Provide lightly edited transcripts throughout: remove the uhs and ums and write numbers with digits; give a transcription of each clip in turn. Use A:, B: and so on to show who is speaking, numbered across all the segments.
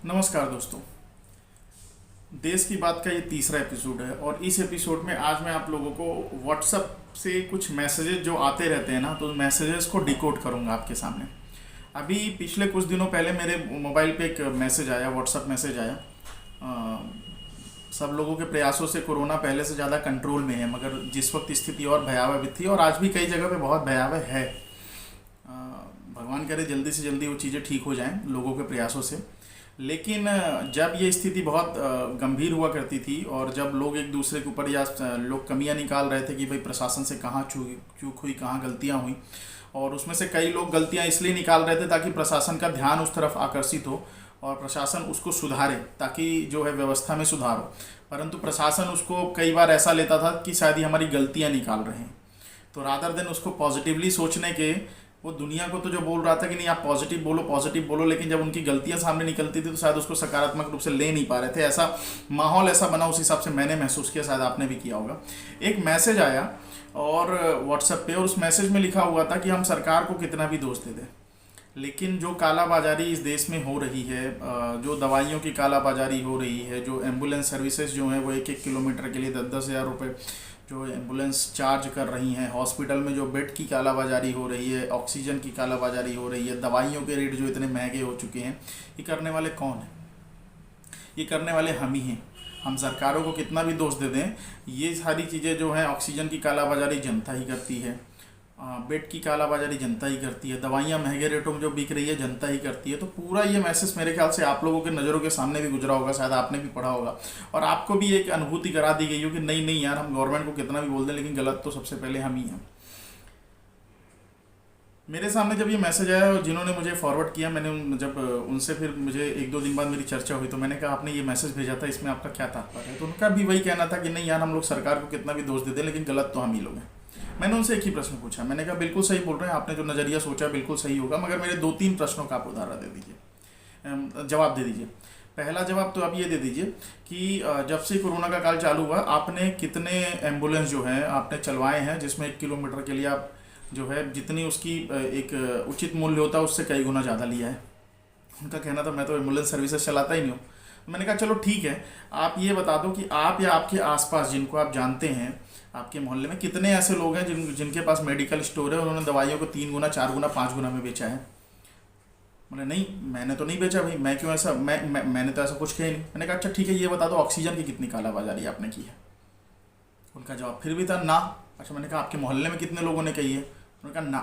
A: नमस्कार दोस्तों। देश की बात का ये तीसरा एपिसोड है और इस एपिसोड में आज मैं आप लोगों को व्हाट्सएप से कुछ मैसेजेस जो आते रहते हैं ना, तो मैसेजेस को डिकोड करूंगा आपके सामने। अभी पिछले कुछ दिनों पहले मेरे मोबाइल पे एक मैसेज आया, व्हाट्सएप मैसेज आया। सब लोगों के प्रयासों से कोरोना पहले से ज़्यादा कंट्रोल में है, मगर जिस वक्त स्थिति और भयावह भी थी और आज भी कई जगह पे बहुत भयावह है। अ, भगवान करे जल्दी से जल्दी वो चीज़ें ठीक हो जाएं लोगों के प्रयासों से। लेकिन जब ये स्थिति बहुत गंभीर हुआ करती थी और जब लोग एक दूसरे के ऊपर या लोग कमियां निकाल रहे थे कि भाई प्रशासन से कहाँ चूक हुई, कहाँ गलतियां हुई, और उसमें से कई लोग गलतियां इसलिए निकाल रहे थे ताकि प्रशासन का ध्यान उस तरफ आकर्षित हो और प्रशासन उसको सुधारे, ताकि जो है व्यवस्था में सुधार हो। परंतु प्रशासन उसको कई बार ऐसा लेता था कि शायद ही हमारी गलतियां निकाल रहे हैं। तो रादर देन उसको पॉजिटिवली सोचने के, वो दुनिया को तो जो बोल रहा था कि नहीं आप पॉजिटिव बोलो, लेकिन जब उनकी गलतियां सामने निकलती थी तो शायद उसको सकारात्मक रूप से ले नहीं पा रहे थे। ऐसा माहौल ऐसा बना, उस हिसाब से मैंने महसूस किया, शायद आपने भी किया होगा। एक मैसेज आया और व्हाट्सएप पे, और उस मैसेज में लिखा हुआ था कि हम सरकार को कितना भी दोष दे दें, लेकिन जो कालाबाजारी इस देश में हो रही है, जो दवाइयों की कालाबाजारी हो रही है, जो एम्बुलेंस सर्विसेज जो हैं वो 1-1 किलोमीटर के लिए 10-10 हज़ार रुपये जो एम्बुलेंस चार्ज कर रही हैं, हॉस्पिटल में जो बेड की कालाबाजारी हो रही है, ऑक्सीजन की कालाबाजारी हो रही है, दवाइयों के रेट जो इतने महंगे हो चुके हैं, ये करने वाले कौन हैं? ये करने वाले हम ही हैं। हम सरकारों को कितना भी दोष दे दें, ये सारी चीज़ें जो हैं, ऑक्सीजन की कालाबाजारी जनता ही करती है, बेड की कालाबाजारी जनता ही करती है, दवाइयाँ महंगे रेटों में जो बिक रही है जनता ही करती है। तो पूरा ये मैसेज मेरे ख्याल से आप लोगों के नज़रों के सामने भी गुजरा होगा, शायद आपने भी पढ़ा होगा और आपको भी एक अनुभूति करा दी गई हो कि नहीं नहीं यार, हम गवर्नमेंट को कितना भी बोल दें लेकिन गलत तो सबसे पहले हम ही हैं। मेरे सामने जब ये मैसेज आया और जिन्होंने मुझे फॉरवर्ड किया, जब उनसे फिर मुझे 1-2 दिन बाद मेरी चर्चा हुई तो मैंने कहा आपने ये मैसेज भेजा था, इसमें आपका क्या तात्पर्य है? तो उनका भी वही कहना था कि नहीं यार, हम लोग सरकार को कितना भी दोष दे दें लेकिन गलत तो हम ही लोग हैं। मैंने उनसे एक ही प्रश्न पूछा, मैंने कहा बिल्कुल सही बोल रहे हैं, आपने जो नज़रिया सोचा बिल्कुल सही होगा, मगर मेरे 2-3 प्रश्नों का आप उदाहरण दे दीजिए, जवाब दे दीजिए। पहला जवाब तो आप ये दे दीजिए कि जब से कोरोना का काल चालू हुआ आपने कितने एम्बुलेंस जो हैं आपने चलवाए हैं, जिसमें 1 किलोमीटर के लिए आप जो है जितनी उसकी एक उचित मूल्य होता है उससे कई गुना ज़्यादा लिया है। उनका कहना था मैं तो एम्बुलेंस सर्विसेज चलाता ही नहीं हूँ। मैंने कहा चलो ठीक है, आप ये बता दो कि आप या आपके आसपास जिनको आप जानते हैं, आपके मोहल्ले में कितने ऐसे लोग हैं जिनके पास मेडिकल स्टोर है, उन्होंने दवाइयों को 3 गुना 4 गुना 5 गुना में बेचा है? बोले नहीं, मैंने तो नहीं बेचा भाई, मैं क्यों ऐसा, मैंने तो ऐसा कुछ किया ही नहीं। मैंने कहा अच्छा ठीक है, ये बता दो ऑक्सीजन की कितनी कालाबाजारी आपने की है? उनका जवाब फिर भी था ना। अच्छा, मैंने कहा आपके मोहल्ले में कितने लोगों ने कही है? उन्होंने कहा ना,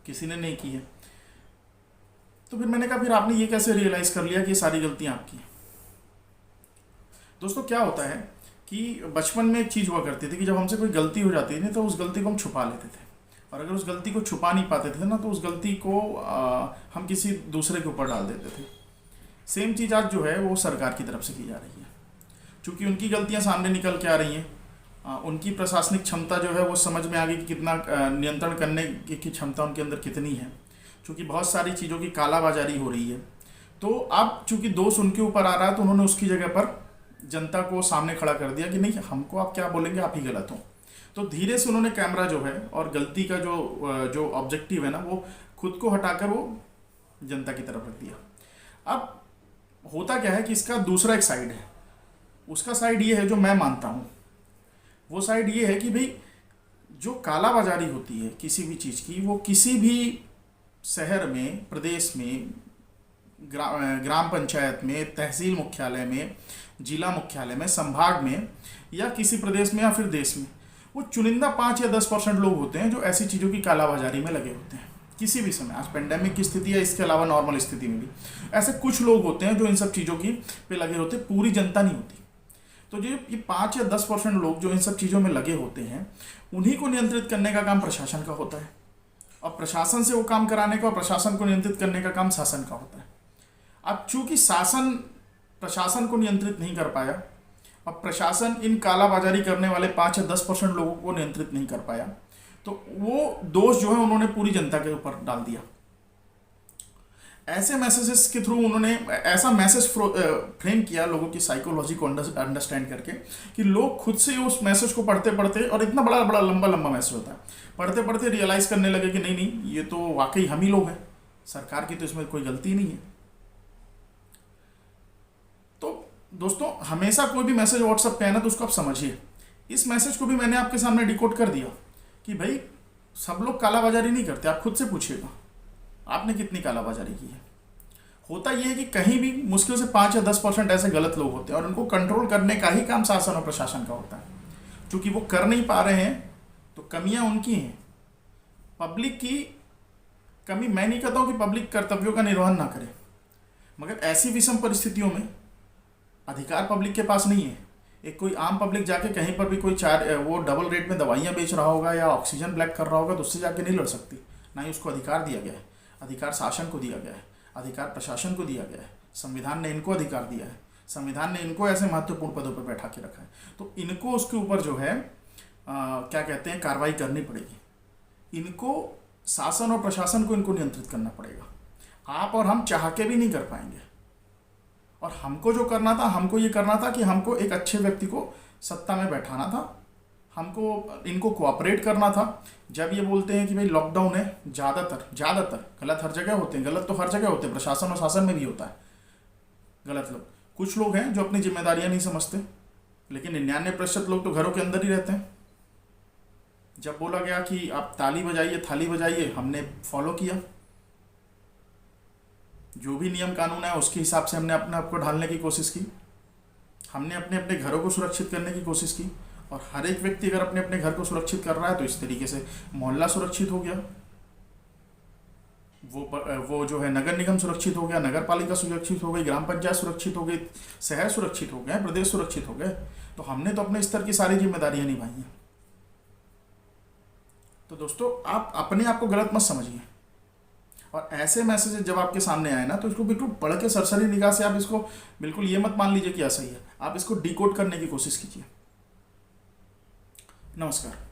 A: किसी ने नहीं की है। तो फिर मैंने कहा फिर आपने ये कैसे रियलाइज़ कर लिया कि ये सारी गलतियाँ आपकी हैं? दोस्तों क्या होता है कि बचपन में एक चीज़ हुआ करती थी कि जब हमसे कोई गलती हो जाती थी तो उस गलती को हम छुपा लेते थे, और अगर उस गलती को छुपा नहीं पाते थे ना तो उस गलती को हम किसी दूसरे के ऊपर डाल देते थे। सेम चीज़ आज जो है वो सरकार की तरफ से की जा रही है, क्योंकि उनकी गलतियां सामने निकल के आ रही हैं। उनकी प्रशासनिक क्षमता जो है वो समझ में आ गई कि कितना नियंत्रण करने की क्षमता उनके अंदर कितनी है, क्योंकि बहुत सारी चीज़ों की कालाबाजारी हो रही है। तो अब चूंकि दोष उनके ऊपर आ रहा है तो उन्होंने उसकी जगह पर जनता को सामने खड़ा कर दिया कि नहीं, हमको आप क्या बोलेंगे, आप ही गलत हो। तो धीरे से उन्होंने कैमरा जो है और गलती का जो ऑब्जेक्टिव है ना, वो खुद को हटाकर वो जनता की तरफ रख दिया। अब होता क्या है कि इसका दूसरा एक साइड है। उसका साइड ये है जो मैं मानता हूँ, वो साइड ये है कि भाई जो कालाबाजारी होती है किसी भी चीज़ की, वो किसी भी शहर में, प्रदेश में, ग्राम पंचायत में, तहसील मुख्यालय में, जिला मुख्यालय में, संभाग में, या किसी प्रदेश में या फिर देश में, वो चुनिंदा 5 या 10% लोग होते हैं जो ऐसी चीज़ों की कालाबाजारी में लगे होते हैं किसी भी समय। आज पेंडेमिक की स्थिति है, इसके अलावा नॉर्मल स्थिति में भी ऐसे कुछ लोग होते हैं जो इन सब चीज़ों की पे लगे होते हैं, पूरी जनता नहीं होती। तो जो ये 5 या 10% लोग जो इन सब चीज़ों में लगे होते हैं, उन्हीं को नियंत्रित करने का काम प्रशासन का होता है, और प्रशासन से वो काम कराने का और प्रशासन को नियंत्रित करने का काम शासन का होता है। अब चूंकि शासन प्रशासन को नियंत्रित नहीं कर पाया और प्रशासन इन कालाबाजारी करने वाले 5 या 10% लोगों को नियंत्रित नहीं कर पाया, तो वो दोष जो है उन्होंने पूरी जनता के ऊपर डाल दिया। ऐसे मैसेजेस के थ्रू उन्होंने ऐसा मैसेज फ्रेम किया लोगों की साइकोलॉजी को अंडरस्टैंड करके कि लोग खुद से उस मैसेज को पढ़ते पढ़ते, और इतना बड़ा बड़ा लंबा लंबा मैसेज होता है, पढ़ते पढ़ते रियलाइज़ करने लगे कि नहीं नहीं, ये तो वाकई हम ही लोग हैं, सरकार की तो इसमें कोई गलती नहीं है। दोस्तों हमेशा कोई भी मैसेज व्हाट्सएप पे है ना तो उसको आप समझिए। इस मैसेज को भी मैंने आपके सामने डिकोड कर दिया कि भाई सब लोग कालाबाजारी नहीं करते, आप खुद से पूछिएगा आपने कितनी कालाबाजारी की है। होता यह है कि कहीं भी मुश्किल से 5 या 10% ऐसे गलत लोग होते हैं और उनको कंट्रोल करने का ही काम शासन और प्रशासन का होता है। चूंकि वो कर नहीं पा रहे हैं तो कमियां उनकी हैं, पब्लिक की कमी मैं नहीं कहता हूं कि पब्लिक कर्तव्यों का निर्वहन ना करे, मगर ऐसी विषम परिस्थितियों में अधिकार पब्लिक के पास नहीं है। एक कोई आम पब्लिक जाके कहीं पर भी कोई वो डबल रेट में दवाइयाँ बेच रहा होगा या ऑक्सीजन ब्लैक कर रहा होगा तो उससे जाके नहीं लड़ सकती। ना ही उसको अधिकार दिया गया है, अधिकार शासन को दिया गया है, अधिकार प्रशासन को दिया गया है, संविधान ने इनको अधिकार दिया है, संविधान ने इनको ऐसे महत्वपूर्ण पदों पर बैठा के रखा है, तो इनको उसके ऊपर जो है क्या कहते हैं कार्रवाई करनी पड़ेगी। इनको शासन और प्रशासन को इनको नियंत्रित करना पड़ेगा। आप और हम चाह के भी नहीं कर पाएंगे। और हमको जो करना था, हमको ये करना था कि हमको एक अच्छे व्यक्ति को सत्ता में बैठाना था, हमको इनको कोऑपरेट करना था। जब ये बोलते हैं कि भाई लॉकडाउन है, ज़्यादातर गलत हर जगह होते हैं, गलत तो हर जगह होते हैं, प्रशासन और शासन में भी होता है गलत लोग। कुछ लोग हैं जो अपनी जिम्मेदारियां नहीं समझते, लेकिन 99% लोग तो घरों के अंदर ही रहते हैं। जब बोला गया कि आप ताली बजाइए थाली बजाइए, हमने फॉलो किया, जो भी नियम कानून है उसके हिसाब से हमने अपने आप को ढालने की कोशिश की, हमने अपने अपने घरों को सुरक्षित करने की कोशिश की। और हर एक व्यक्ति अगर अपने अपने घर को सुरक्षित कर रहा है तो इस तरीके से मोहल्ला सुरक्षित हो गया, वो जो है नगर निगम सुरक्षित हो गया, नगर पालिका सुरक्षित हो गई, ग्राम पंचायत सुरक्षित हो गई, शहर सुरक्षित हो गए, प्रदेश सुरक्षित हो गए। तो हमने तो अपने स्तर की सारी जिम्मेदारियां निभाई हैं। तो दोस्तों आप अपने आप को गलत मत समझिए, और ऐसे मैसेजेस जब आपके सामने आए ना तो इसको बिल्कुल पढ़ के सरसरी निगाह से आप इसको बिल्कुल ये मत मान लीजिए कि ऐसा ही है, आप इसको डिकोड करने की कोशिश कीजिए। नमस्कार।